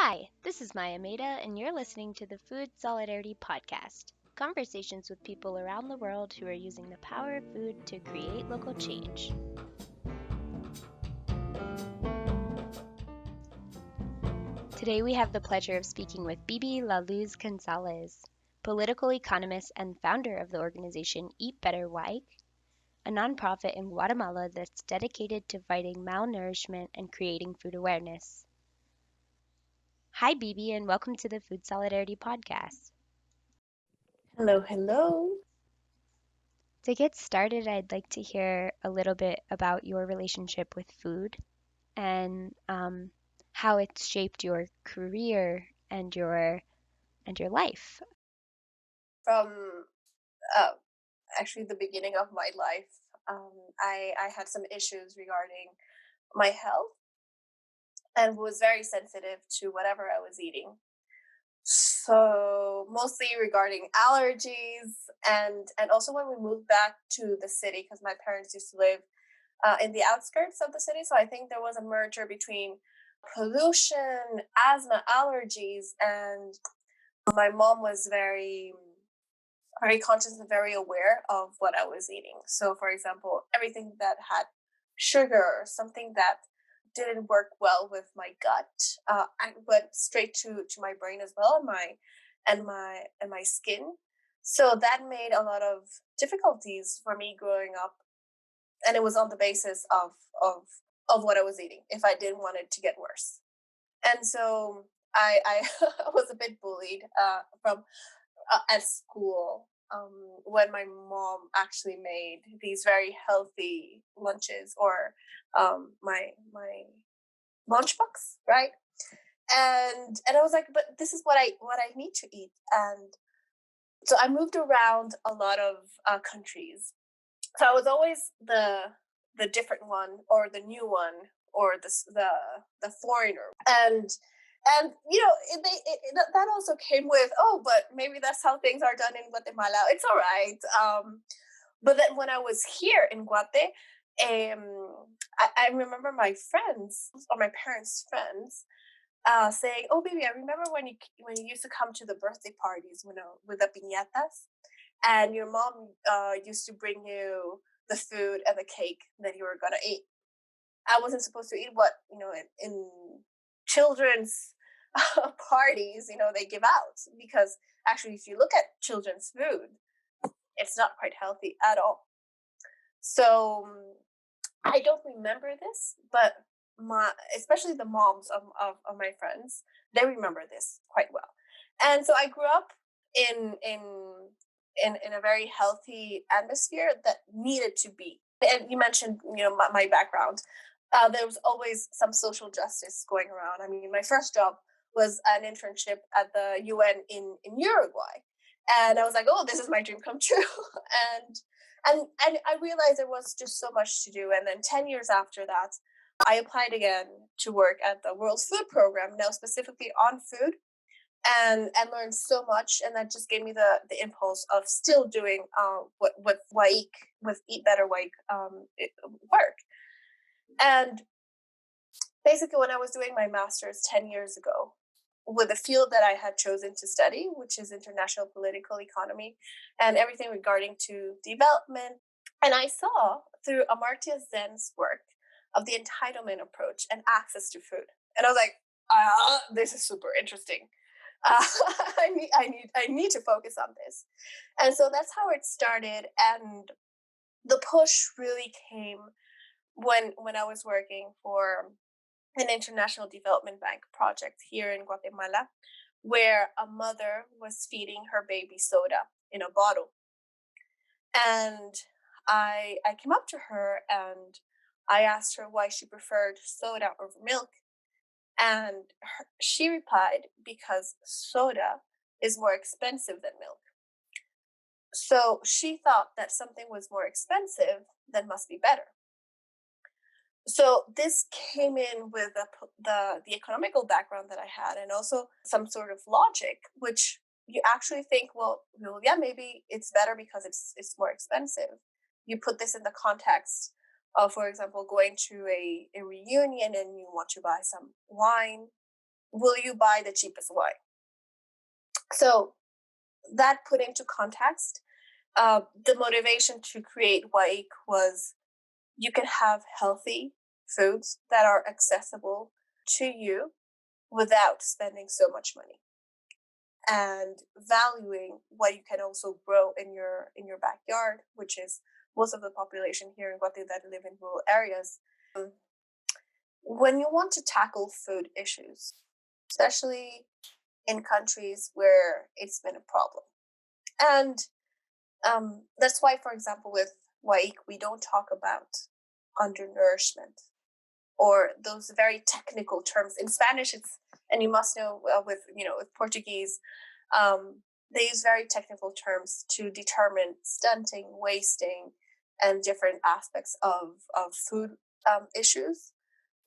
Hi, this is Maya Maida, and you're listening to the Food Solidarity Podcast, conversations with people around the world who are using the power of food to create local change. Today we have the pleasure of speaking with Bibi la Luz Gonzalez, political economist and founder of the organization Eat Better White, a nonprofit in Guatemala that's dedicated to fighting malnourishment and creating food awareness. Hi, Bibi, and welcome to the Food Solidarity Podcast. Hello, hello. To get started, I'd like to hear a little bit about your relationship with food and how it's shaped your career and your life. From actually the beginning of my life, I had some issues regarding my health and was very sensitive to whatever I was eating. So mostly regarding allergies and also when we moved back to the city because my parents used to live in the outskirts of the city. So I think there was a merger between pollution, asthma, allergies, and my mom was very conscious and very aware of what I was eating. So, for example, everything that had sugar or something that didn't work well with my gut, I went straight to my brain as well and my skin. So that made a lot of difficulties for me growing up, and it was on the basis of of what I was eating. If I didn't want it to get worse, and so I was a bit bullied from at school when my mom actually made these very healthy lunches or my lunchbox, right? And I was like, but this is what I need to eat. And so I moved around a lot of countries. So I was always the different one or the new one or the foreigner. And you know that also came with, oh, but maybe that's how things are done in Guatemala, it's all right. But then when I was here in Guate, I remember my friends or my parents' friends saying, "Oh, baby, I remember when you used to come to the birthday parties, with the piñatas, and your mom used to bring you the food and the cake that you were gonna eat. I wasn't supposed to eat what in children's parties, they give out, because actually, if you look at children's food, it's not quite healthy at all. So I don't remember this, but especially the moms of my friends, they remember this quite well. And so I grew up in a very healthy atmosphere that needed to be. And you mentioned, my background. There was always some social justice going around. I mean, my first job was an internship at the UN in Uruguay, and I was like, "Oh, this is my dream come true." and and I realized there was just so much to do. And then 10 years after that, I applied again to work at the World Food Program, now specifically on food, and learned so much. And that just gave me the impulse of still doing what Waik with Eat Better Waik work. And basically, when I was doing my master's 10 years ago, with the field that I had chosen to study, which is international political economy and everything regarding to development. And I saw through Amartya Sen's work of the entitlement approach and access to food. And I was like, this is super interesting. I need to focus on this. And so that's how it started. And the push really came when I was working for an international development bank project here in Guatemala, where a mother was feeding her baby soda in a bottle. And I came up to her and I asked her why she preferred soda over milk. And she replied, because soda is more expensive than milk. So she thought that something was more expensive, then must be better. So this came in with the economical background that I had, and also some sort of logic, which you actually think, well, yeah, maybe it's better because it's more expensive. You put this in the context of, for example, going to a reunion and you want to buy some wine, will you buy the cheapest wine? So that put into context, the motivation to create Waik was you can have healthy foods that are accessible to you without spending so much money, and valuing what you can also grow in your backyard, which is most of the population here in Guatemala that live in rural areas. When you want to tackle food issues, especially in countries where it's been a problem, and that's why, for example, with Waik, we don't talk about undernourishment or those very technical terms. In Spanish, it's, and you must know, with with Portuguese, they use very technical terms to determine stunting, wasting, and different aspects of food issues,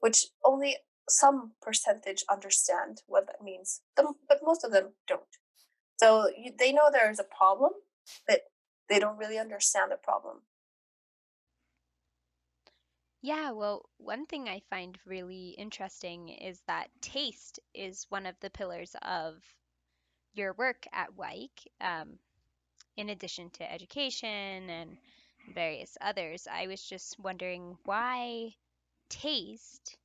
which only some percentage understand what that means, but most of them don't. So they know there is a problem, but they don't really understand the problem. Yeah, well, one thing I find really interesting is that taste is one of the pillars of your work at WIKE, in addition to education and various others. I was just wondering why taste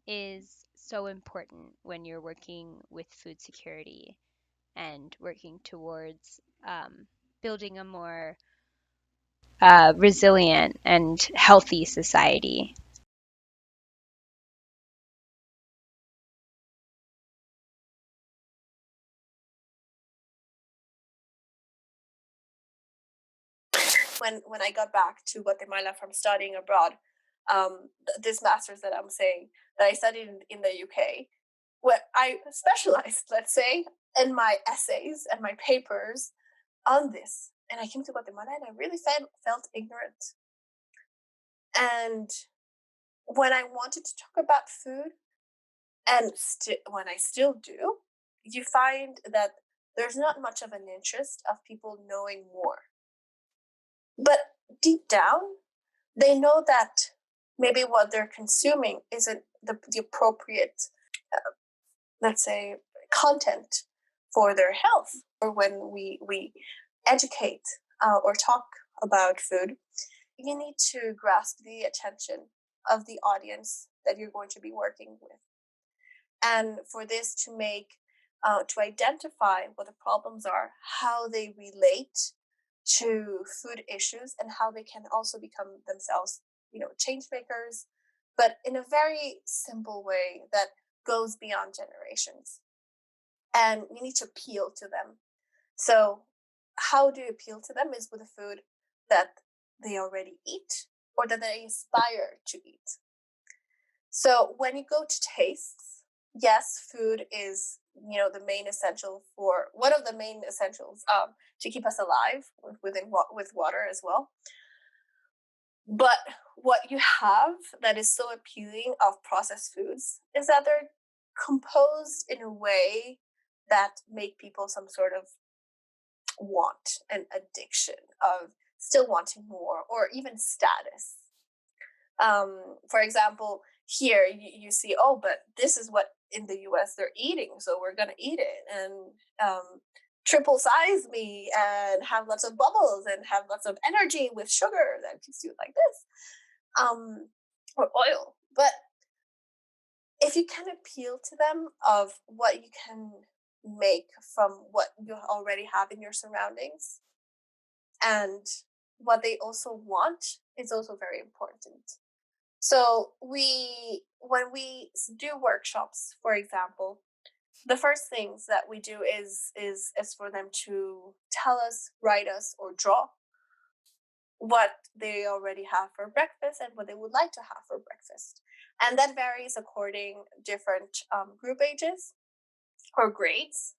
is so important when you're working with food security and working towards building a more resilient and healthy society. When I got back to Guatemala from studying abroad, this master's that I'm saying that I studied in the UK, where I specialized, let's say, in my essays and my papers on this. And I came to Guatemala and I really felt ignorant. And when I wanted to talk about food, and when I still do, you find that there's not much of an interest of people knowing more. But deep down, they know that maybe what they're consuming isn't the appropriate, let's say, content for their health. Or when we educate or talk about food, you need to grasp the attention of the audience that you're going to be working with. And for this to to identify what the problems are, how they relate to food issues, and how they can also become themselves, change makers, but in a very simple way that goes beyond generations. And you need to appeal to them. So, how do you appeal to them is with a food that they already eat or that they aspire to eat. So when you go to tastes, yes, food is the main essential for one of the main essentials to keep us alive with water as well. But what you have that is so appealing of processed foods is that they're composed in a way that make people some sort of want and addiction of still wanting more or even status. For example, here you see, oh, but this is what in the US they're eating, so we're gonna eat it and triple size me and have lots of bubbles and have lots of energy with sugar that keeps you like this, or oil. But if you can appeal to them of what you can make from what you already have in your surroundings and what they also want is also very important. So when we do workshops, for example, the first things that we do is for them to tell us, write us, or draw what they already have for breakfast and what they would like to have for breakfast, and that varies according different group ages or grades,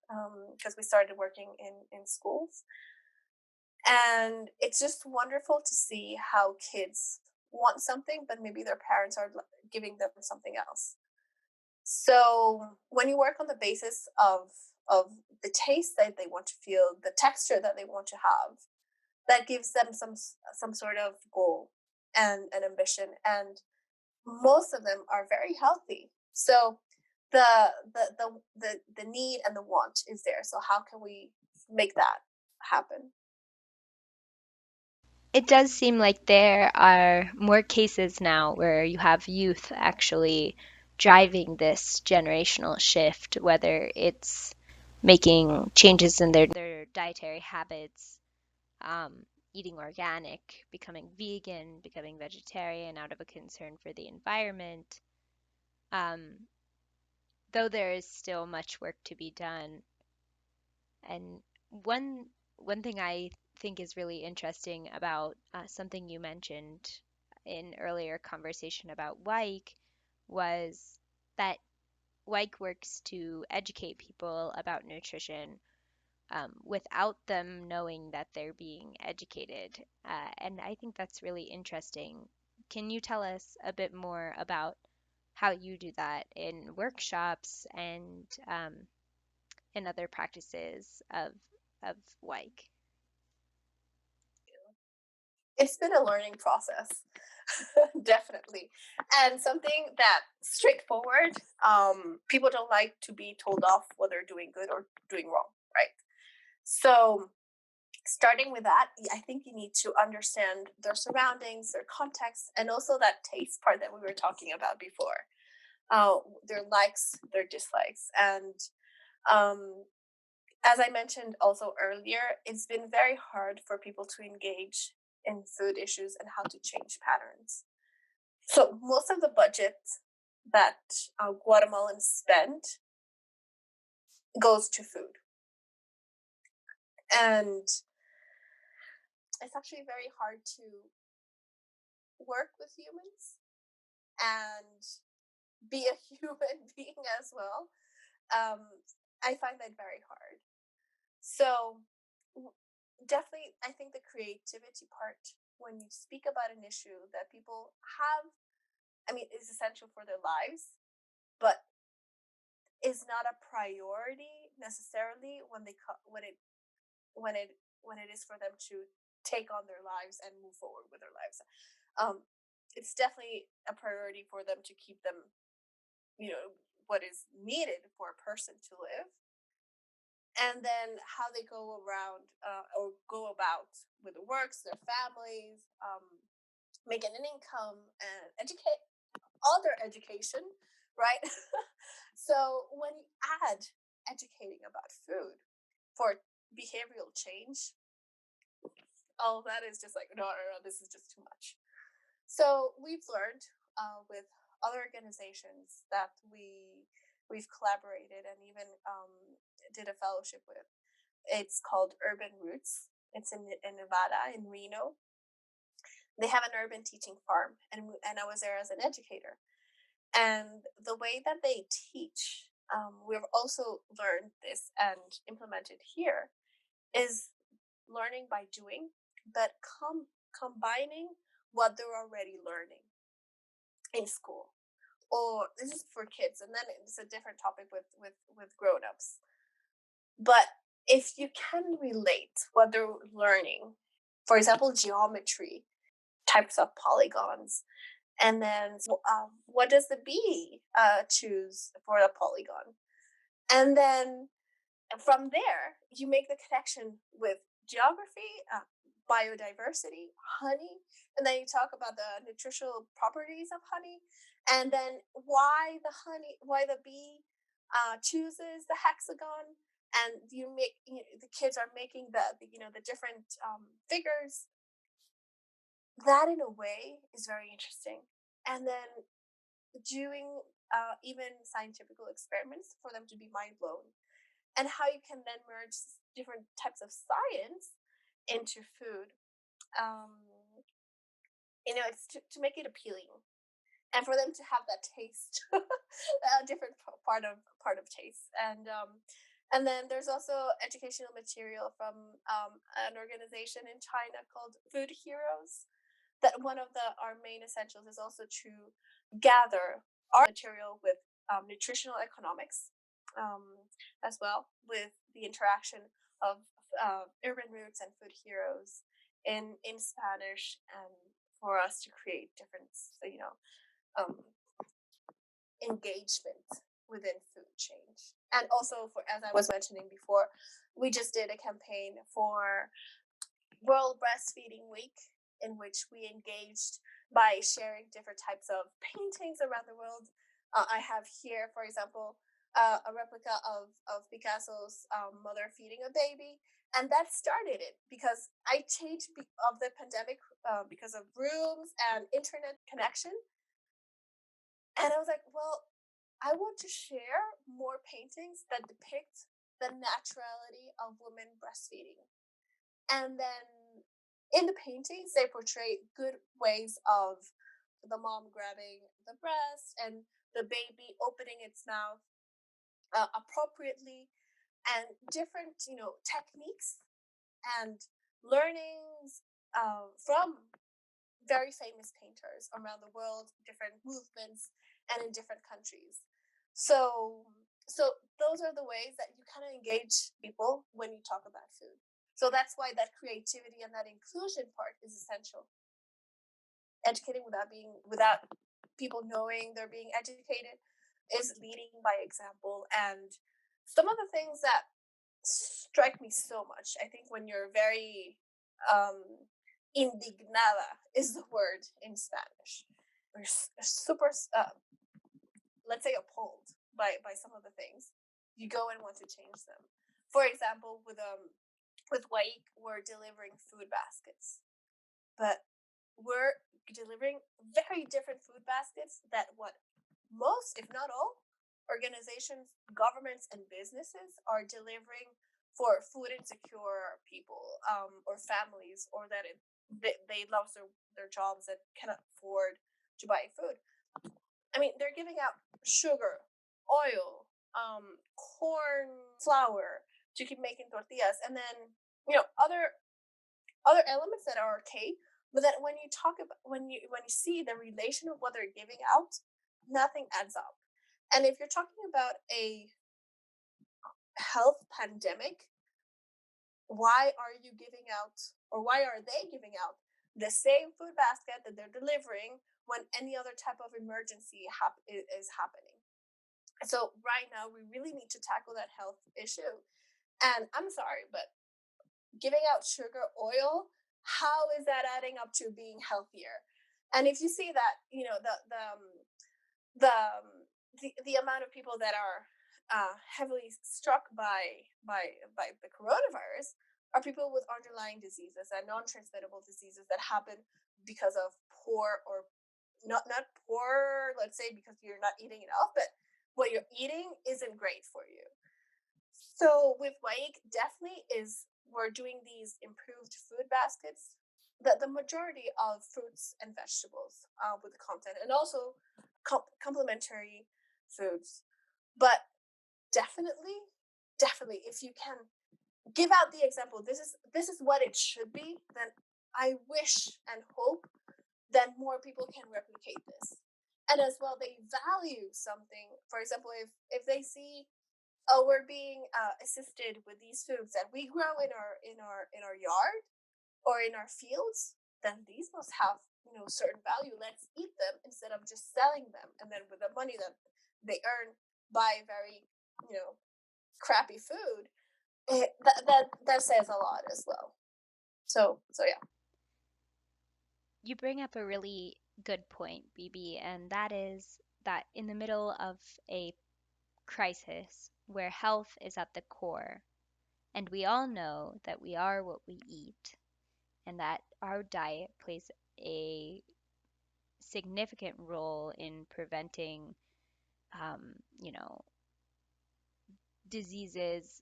because we started working in schools, and it's just wonderful to see how kids want something, but maybe their parents are giving them something else. So when you work on the basis of the taste that they want to feel, the texture that they want to have, that gives them some sort of goal and an ambition. And most of them are very healthy. So the need and the want is there. So how can we make that happen? It does seem like there are more cases now where you have youth actually driving this generational shift, whether it's making changes in their dietary habits, eating organic, becoming vegan, becoming vegetarian out of a concern for the environment. Um, though there is still much work to be done. And one thing I think is really interesting about something you mentioned in earlier conversation about Wyke was that Wyke works to educate people about nutrition without them knowing that they're being educated. And I think that's really interesting. Can you tell us a bit more about how you do that in workshops and in other practices of Wyke? It's been a learning process, definitely, and something that straightforward. People don't like to be told off whether they're doing good or doing wrong, right? So starting with that, I think you need to understand their surroundings, their context, and also that taste part that we were talking about before. Their likes, their dislikes, and um, as I mentioned also earlier, it's been very hard for people to engage in food issues and how to change patterns. So most of the budget that Guatemalans spend goes to food, and it's actually very hard to work with humans and be a human being as well. Um, I find that very hard. So definitely, I think the creativity part when you speak about an issue that people have, I mean, is essential for their lives, but is not a priority necessarily when they when it when it is for them to take on their lives and move forward with their lives. Um, it's definitely a priority for them to keep them, you know, what is needed for a person to live, and then how they go around or go about with the works, their families, making an income, and educate all their education, right? So when you add educating about food for behavioral change, all that is just like, no, no, no, this is just too much. So we've learned with other organizations that we've collaborated and even did a fellowship with. It's called Urban Roots. It's in Nevada, in Reno. They have an urban teaching farm, and I was there as an educator. And the way that they teach, we've also learned this and implemented here, is learning by doing, but combining what they're already learning in school. Or this is for kids, and then it's a different topic with grown-ups. But if you can relate what they're learning, for example, geometry, types of polygons, and then what does the bee choose for a polygon? And then from there, you make the connection with geography, biodiversity, honey, and then you talk about the nutritional properties of honey, and then why the bee chooses the hexagon, and the kids are making the different figures. That in a way is very interesting, and then doing even scientific experiments for them to be mind blown, and how you can then merge different types of science into food. Um, it's to make it appealing and for them to have that taste, a different part of taste, and then there's also educational material from an organization in China called Food Heroes. That one of our main essentials is also to gather our material with nutritional economics, um, as well, with the interaction of urban roots and food heroes in Spanish, and for us to create different, um, engagement. within food change. And also, for as I was mentioning before, we just did a campaign for World Breastfeeding Week, in which we engaged by sharing different types of paintings around the world. I have here, for example, a replica of Picasso's mother feeding a baby. And that started it because I changed of the pandemic because of rooms and internet connection. And I was like, well, I want to share more paintings that depict the naturality of women breastfeeding. And then in the paintings, they portray good ways of the mom grabbing the breast and the baby opening its mouth appropriately, and different, techniques and learnings from very famous painters around the world, different movements, and in different countries. So, so those are the ways that you kind of engage people when you talk about food. So that's why that creativity and that inclusion part is essential. Educating without people knowing they're being educated is leading by example. And some of the things that strike me so much, I think, when you're very indignada is the word in Spanish. We're super, let's say, appalled by some of the things. You go and want to change them. For example, with Waik, we're delivering food baskets, but we're delivering very different food baskets that what most, if not all, organizations, governments, and businesses are delivering for food insecure people or families, or that they love their jobs and cannot afford to buy food. I mean, they're giving out sugar, oil, corn flour to keep making tortillas, and then other elements that are okay. But that when you talk about when you see the relation of what they're giving out, nothing adds up. And if you're talking about a health pandemic, why are you giving out, or why are they giving out the same food basket that they're delivering when any other type of emergency is happening? So right now we really need to tackle that health issue. And I'm sorry, but giving out sugar, oil, how is that adding up to being healthier? And if you see that, the the amount of people that are heavily struck by the coronavirus are people with underlying diseases and non-transmittable diseases that happen because of poor, or not poor, let's say, because you're not eating enough, but what you're eating isn't great for you. So with Waik, definitely is we're doing these improved food baskets that the majority of fruits and vegetables with the content, and also complementary foods. But definitely, definitely, if you can give out the example, this is what it should be, then I wish and hope that more people can replicate this. And as well, they value something. For example, if they see, oh, we're being assisted with these foods that we grow in our yard or in our fields, then these must have certain value. Let's eat them instead of just selling them, and then with the money that they earn by very crappy food, that says a lot as well. So yeah. You bring up a really good point, Bibi, and that is that in the middle of a crisis where health is at the core, and we all know that we are what we eat, and that our diet plays a significant role in preventing, um, you know, diseases,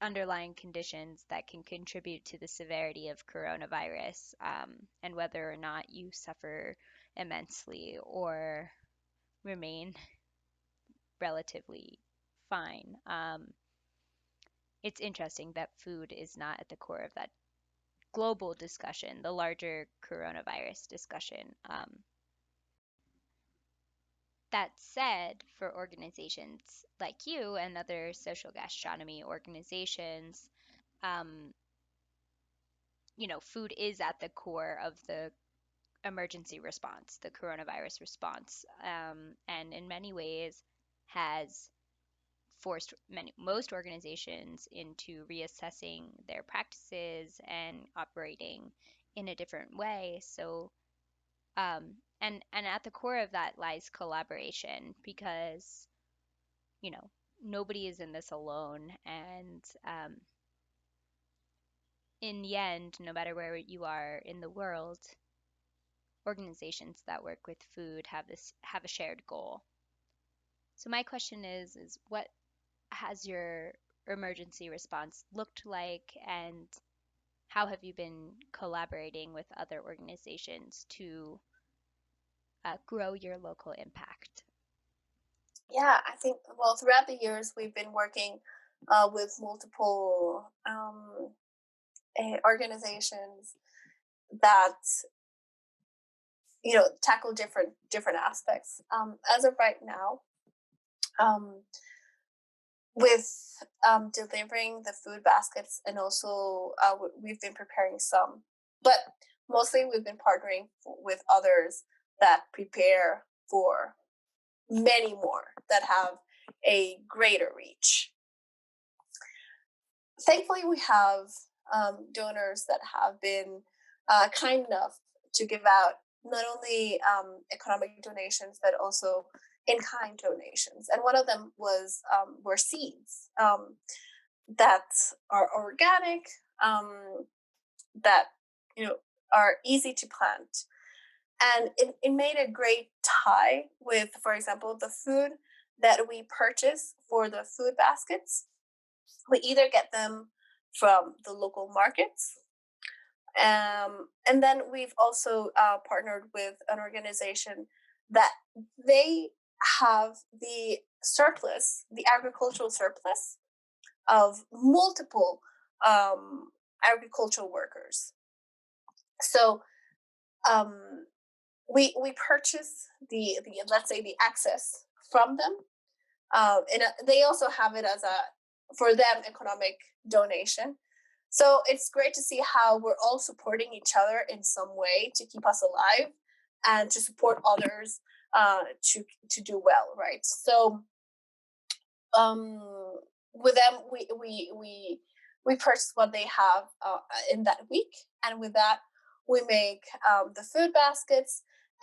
underlying conditions that can contribute to the severity of coronavirus, and whether or not you suffer immensely or remain relatively fine. It's interesting that food is not at the core of that global discussion, the larger coronavirus discussion. That said, for organizations like you and other social gastronomy organizations, um, food is at the core of the emergency response, the coronavirus response, and in many ways has forced most organizations into reassessing their practices and operating in a different way. So, and at the core of that lies collaboration, because you know nobody is in this alone, and in the end, no matter where you are in the world, organizations that work with food have a shared goal. So my question is what has your emergency response looked like, and how have you been collaborating with other organizations to grow your local impact? Yeah, I think, well, throughout the years, we've been working with multiple organizations that, tackle different aspects. As of right now, um, with delivering the food baskets, and also we've been preparing some, but mostly we've been partnering with others that prepare for many more, that have a greater reach. Thankfully, we have donors that have been kind enough to give out not only economic donations, but also in-kind donations. And one of them were seeds that are organic, that are easy to plant, and it made a great tie with, for example, the food that we purchase for the food baskets. We either get them from the local markets, and then we've also partnered with an organization that they have the agricultural surplus of multiple agricultural workers. So um, we purchase the let's say the excess from them, and they also have it as a, for them, economic donation. So it's great to see how we're all supporting each other in some way to keep us alive and to support others to do well, right? So um, with them, we purchase what they have in that week, and with that, we make the food baskets.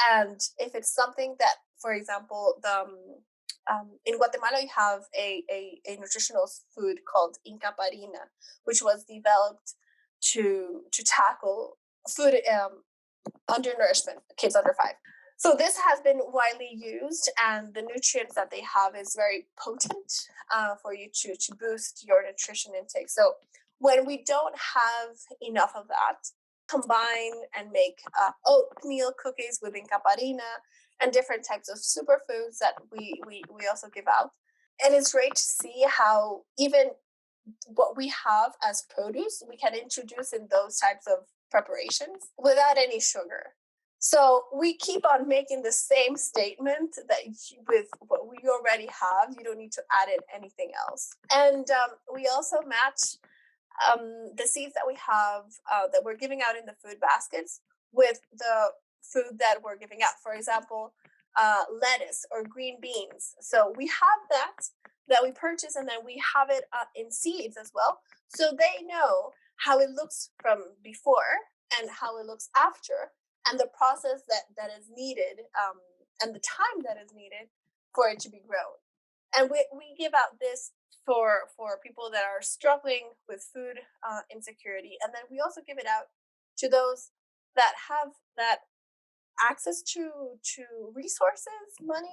And if it's something that, for example, in Guatemala, you have a nutritional food called Incaparina, which was developed to tackle food undernourishment, kids under 5. So this has been widely used, and the nutrients that they have is very potent for you to boost your nutrition intake. So when we don't have enough of that, combine and make oatmeal cookies with incaparina and different types of superfoods that we also give out. And it's great to see how even what we have as produce, we can introduce in those types of preparations without any sugar. So we keep on making the same statement that with what we already have, you don't need to add in anything else. And we also match the seeds that we have that we're giving out in the food baskets with the food that we're giving out. For example, lettuce or green beans. So we have that we purchase, and then we have it in seeds as well. So they know how it looks from before and how it looks after, and the process that is needed, and the time that is needed for it to be grown. And we give out this for people that are struggling with food insecurity, and then we also give it out to those that have that access to resources, money,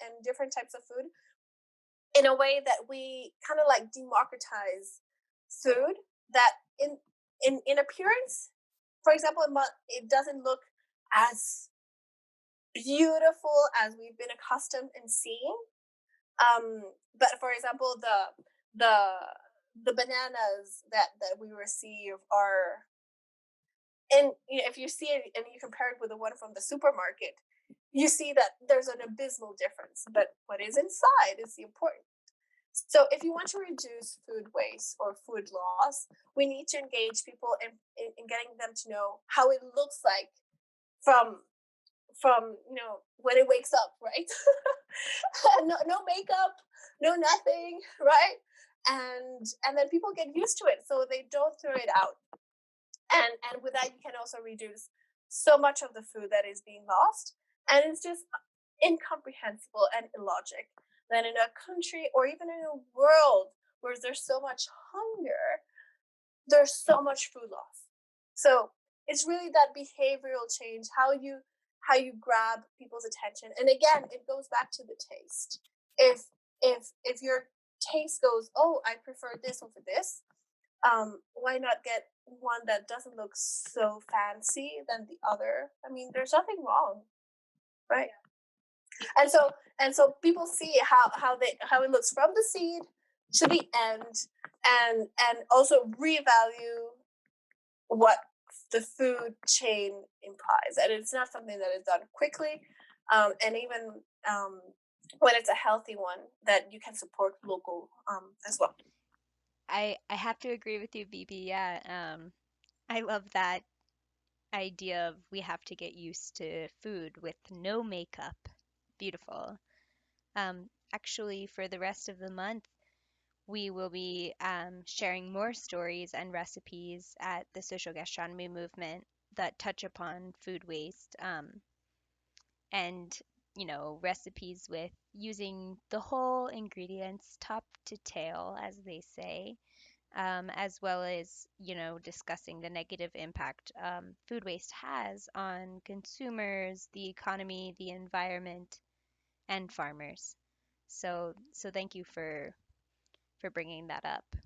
and different types of food, in a way that we kind of like democratize food that in appearance, for example, it doesn't look as beautiful as we've been accustomed in seeing. But for example, the the bananas that we receive are, and if you see it and you compare it with the one from the supermarket, you see that there's an abysmal difference. But what is inside is the important. So if you want to reduce food waste or food loss, we need to engage people in getting them to know how it looks like from from when it wakes up, right? No makeup, no nothing, right? And then people get used to it, so they don't throw it out. And with that, you can also reduce so much of the food that is being lost, and it's just incomprehensible and illogic that in a country or even in a world where there's so much hunger, there's so much food loss. So it's really that behavioral change, how you grab people's attention. And again, it goes back to the taste. If your taste goes, oh, I prefer this over this, why not get one that doesn't look so fancy than the other? I mean, there's nothing wrong, right? And so people see how it looks from the seed to the end, and also revalue what the food chain implies. And it's not something that is done quickly, and even when it's a healthy one, that you can support local as well. I have to agree with you, Bibi. Yeah, I love that idea of we have to get used to food with no makeup. Beautiful. Actually, for the rest of the month, we will be sharing more stories and recipes at the social gastronomy movement that touch upon food waste, and recipes with using the whole ingredients top to tail, as they say, as well as discussing the negative impact food waste has on consumers, the economy, the environment, and farmers. So thank you for bringing that up.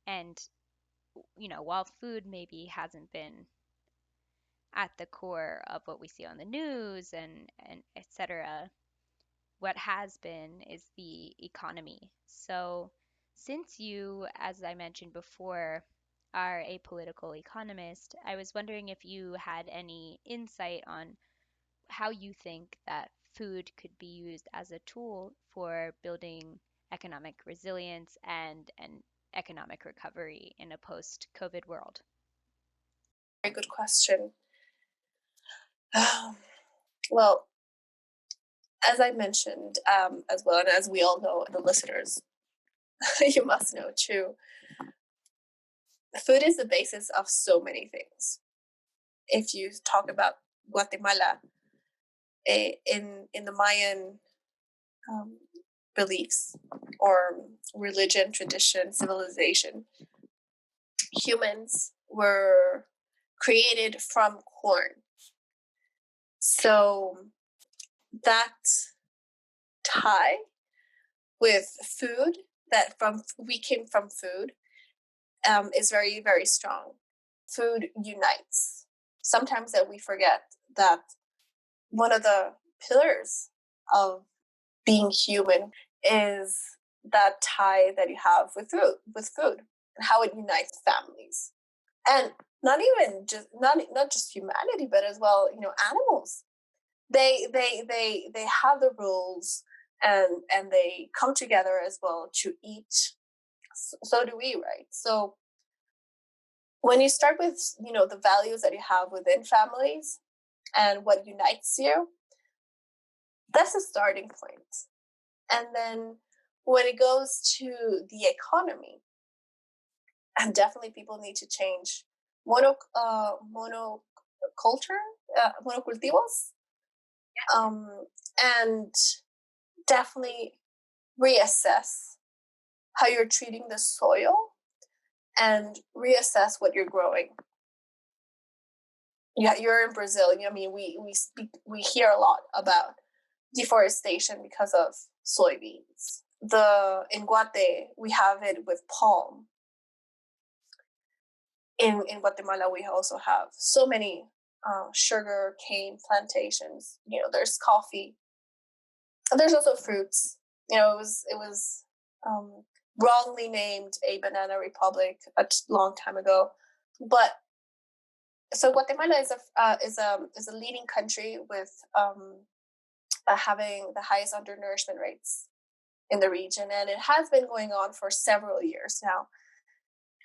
And while food maybe hasn't been at the core of what we see on the news and etc., what has been is the economy. So, since you, as I mentioned before, are a political economist, I was wondering if you had any insight on how you think that food could be used as a tool for building economic resilience and an economic recovery in a post-COVID world. Very good question. Um, well, as I mentioned, as well, and as we all know, the listeners, you must know too, food is the basis of so many things. If you talk about Guatemala, in the Mayan um, beliefs or religion, tradition, civilization, humans were created from corn. So that tie with food, that from we came from food, is very, very strong. Food unites. Sometimes that we forget that one of the pillars of being human is that tie that you have with food, and how it unites families. And not just humanity, but as well, animals. They have the rules, and they come together as well to eat. So do we, right? So when you start with the values that you have within families and what unites you, that's a starting point. And then when it goes to the economy, and definitely people need to change monoculture, monocultivos, and definitely reassess how you're treating the soil and reassess what you're growing. Yeah, you're in Brazil. I mean, we hear a lot about deforestation because of soybeans. In Guate, we have it with palm. In Guatemala, we also have so many sugar cane plantations. There's coffee. And there's also fruits. It was wrongly named a banana republic a long time ago, but so Guatemala is a leading country with having the highest undernourishment rates in the region, and it has been going on for several years now.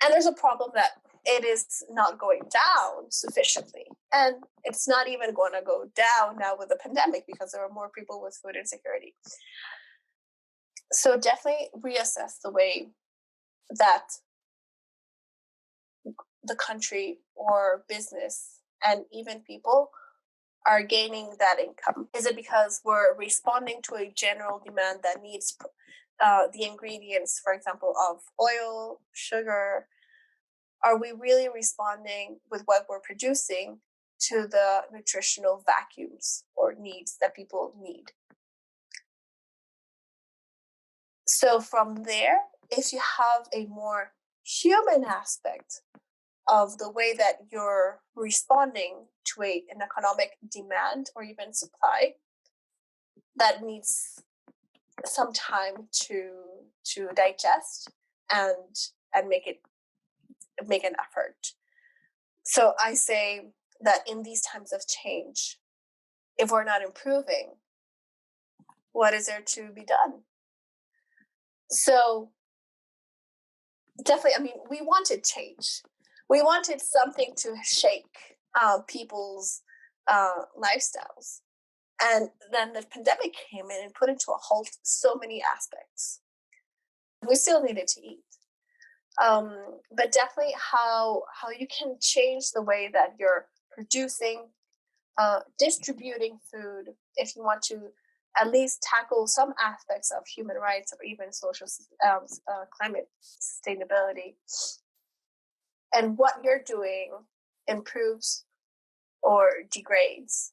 And there's a problem that it is not going down sufficiently. And it's not even going to go down now with the pandemic because there are more people with food insecurity. So definitely reassess the way that the country or business and even people are gaining that income. Is it because we're responding to a general demand that needs the ingredients, for example, of oil, sugar? Are we really responding with what we're producing to the nutritional vacuums or needs that people need? So from there, if you have a more human aspect of the way that you're responding to an economic demand or even supply that needs some time to digest and make an effort. So I say that in these times of change, if we're not improving, what is there to be done? So definitely, I mean, we wanted change. We wanted something to shake people's lifestyles. And then the pandemic came in and put into a halt so many aspects. We still needed to eat. But definitely how you can change the way that you're producing, distributing food, if you want to at least tackle some aspects of human rights or even social climate sustainability. And what you're doing improves or degrades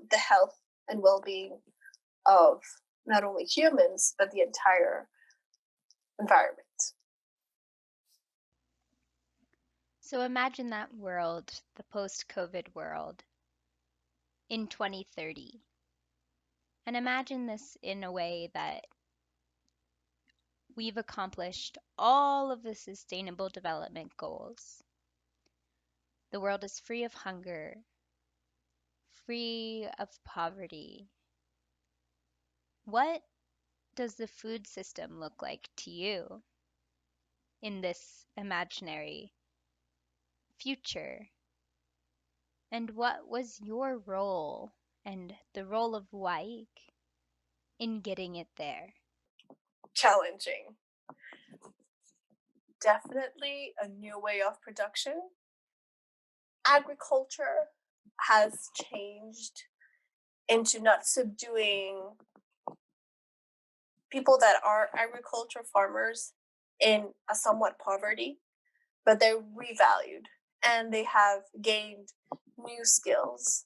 the health and well-being of not only humans, but the entire environment. So imagine that world, the post-COVID world, in 2030. And imagine this in a way that we've accomplished all of the sustainable development goals. The world is free of hunger, free of poverty. What does the food system look like to you in this imaginary future? And what was your role and the role of Waik in getting it there? Challenging. Definitely a new way of production. Agriculture has changed into not subduing people that are agriculture farmers in a somewhat poverty, but they're revalued and they have gained new skills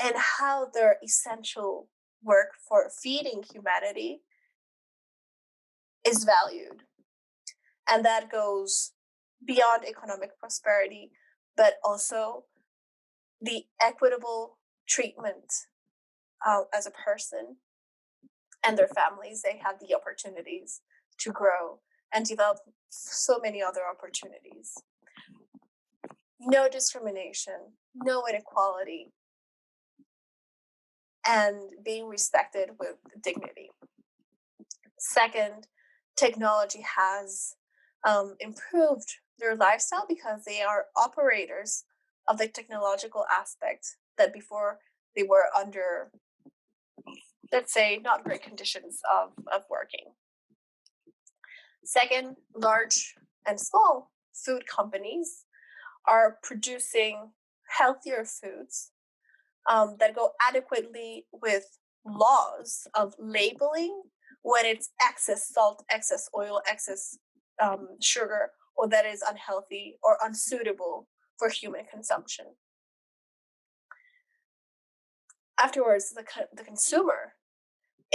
and how their essential work for feeding humanity is valued. And that goes beyond economic prosperity, but also the equitable treatment as a person and their families. They have the opportunities to grow and develop so many other opportunities. No discrimination, no inequality, and being respected with dignity. Second, technology has improved their lifestyle because they are operators of the technological aspect that before they were under, let's say, not great conditions of working. Second, large and small food companies are producing healthier foods that go adequately with laws of labeling when it's excess salt, excess oil, excess sugar, or that is unhealthy or unsuitable for human consumption. Afterwards, the consumer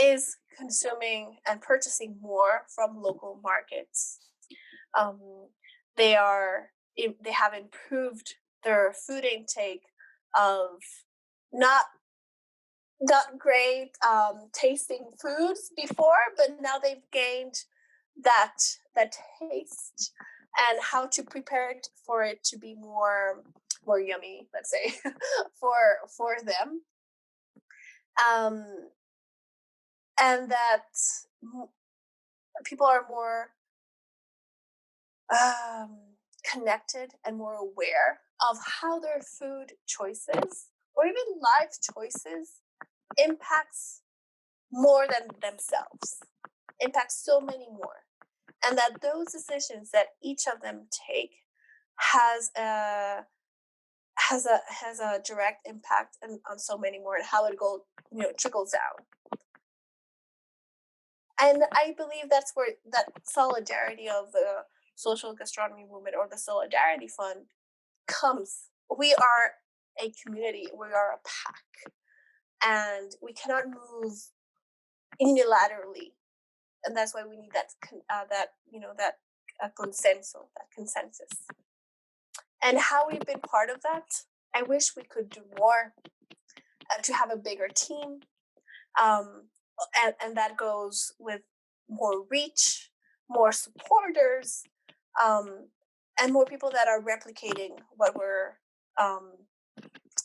is consuming and purchasing more from local markets. They have improved their food intake of not great tasting foods before, but now they've gained that taste and how to prepare it for it to be more yummy, let's say, for them. And that people are more connected and more aware of how their food choices or even life choices impacts more than themselves, impacts so many more, and that those decisions that each of them take has a direct impact on so many more, and how it trickles down. And I believe that's where that solidarity of the social gastronomy movement or the solidarity fund comes. We are a community, we are a pack, and we cannot move unilaterally, and that's why we need that consensus. And how we've been part of that, I wish we could do more, to have a bigger team, and that goes with more reach, more supporters, and more people that are replicating what we're,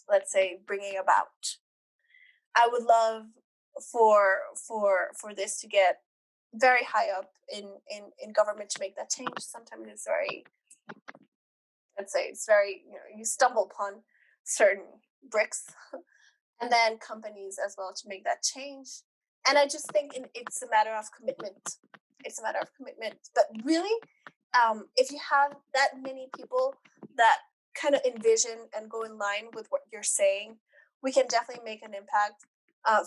let's say, bringing about. I would love for this to get very high up in government to make that change. Sometimes it's very, let's say, it's very, you stumble upon certain bricks, and then companies as well to make that change. And I just think it's a matter of commitment. It's a matter of commitment. But really, if you have that many people that kind of envision and go in line with what you're saying, we can definitely make an impact.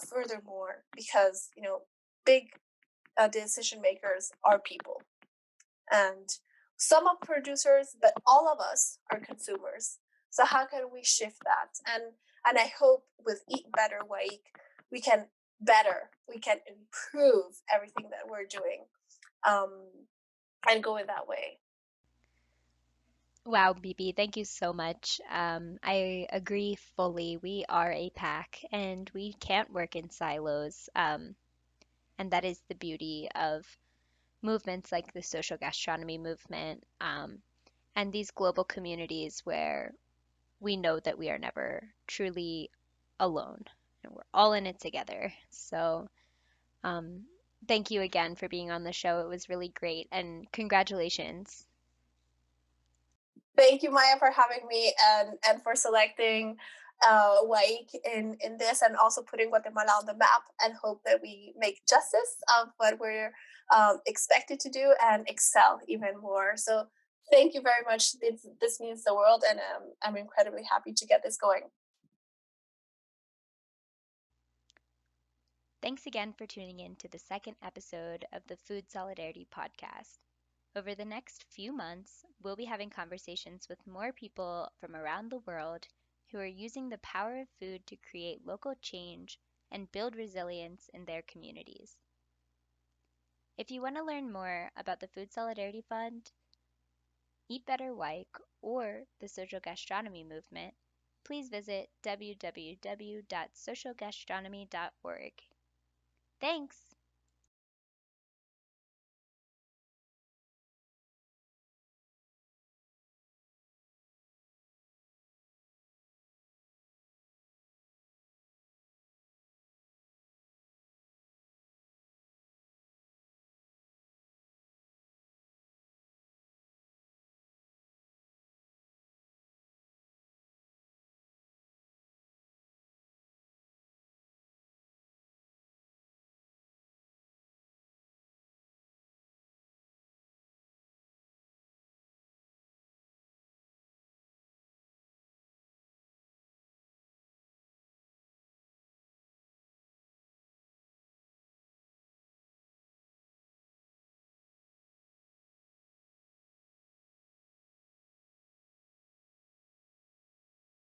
Furthermore, because big decision makers are people, and some are producers, but all of us are consumers. So how can we shift that? And I hope with Eat Better Week we can improve everything that we're doing, and go in that way. Wow, Bibi, thank you so much. I agree fully. We are a pack and we can't work in silos. And that is the beauty of movements like the social gastronomy movement, and these global communities where we know that we are never truly alone and we're all in it together. So, um, thank you again for being on the show. It was really great and congratulations. Thank you, Maya, for having me, and for selecting Waik in this, and also putting Guatemala on the map, and hope that we make justice of what we're expected to do and excel even more. So thank you very much. This means the world, and I'm incredibly happy to get this going. Thanks again for tuning in to the second episode of the Food Solidarity Podcast. Over the next few months, we'll be having conversations with more people from around the world who are using the power of food to create local change and build resilience in their communities. If you want to learn more about the Food Solidarity Fund, Eat Better Wyke, or the Social Gastronomy Movement, please visit www.socialgastronomy.org. Thanks!